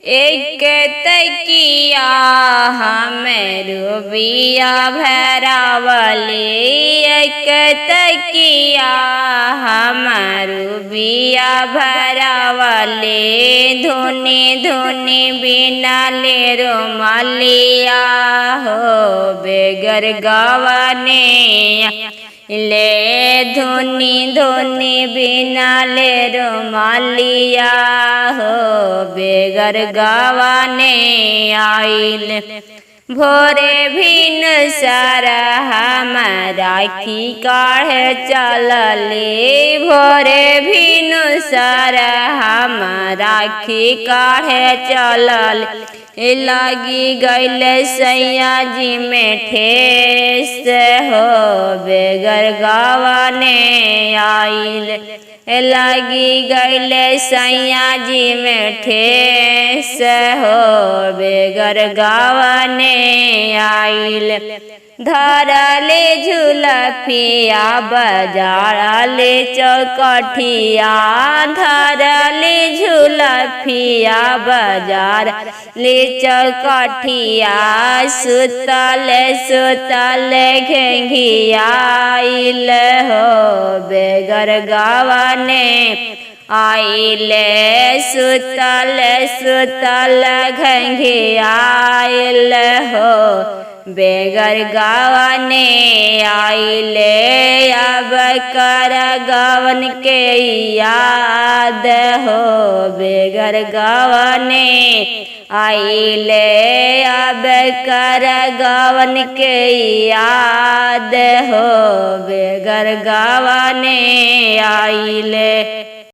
एक तकिया हमरो बिया भरावले, एक तकिया हमारो बिया भरावले। धुनी धुनी बिना ले रोमालिया हो बेगर गवने ले। धुनी धुनी बिना ले रोमालिया हो बेगर गवने आइल। भोरे भिन सारा हमारा की काढ़े चलले, भोरे भिन सारा हमारा की काढ़े चलल। लगी गैल सैया जी में ठेस हो बेगर गवने आइल। लगी गैल सैया जी में ठेस हो बेगर गवने आइल। धरले झुलफिया बजारले चौकठिया, धरले झुलफिया बजार ले चौकठिया। सुतल सुतल घेंघियाइल हो बेगर गवने आइल। सुतल सुतल घेंघियाइल हो बेगर गवने आइल। अब कर गवन के याद हो बेगर गवने आइल। अब कर गवन के याद हो बेगर गवने आइल।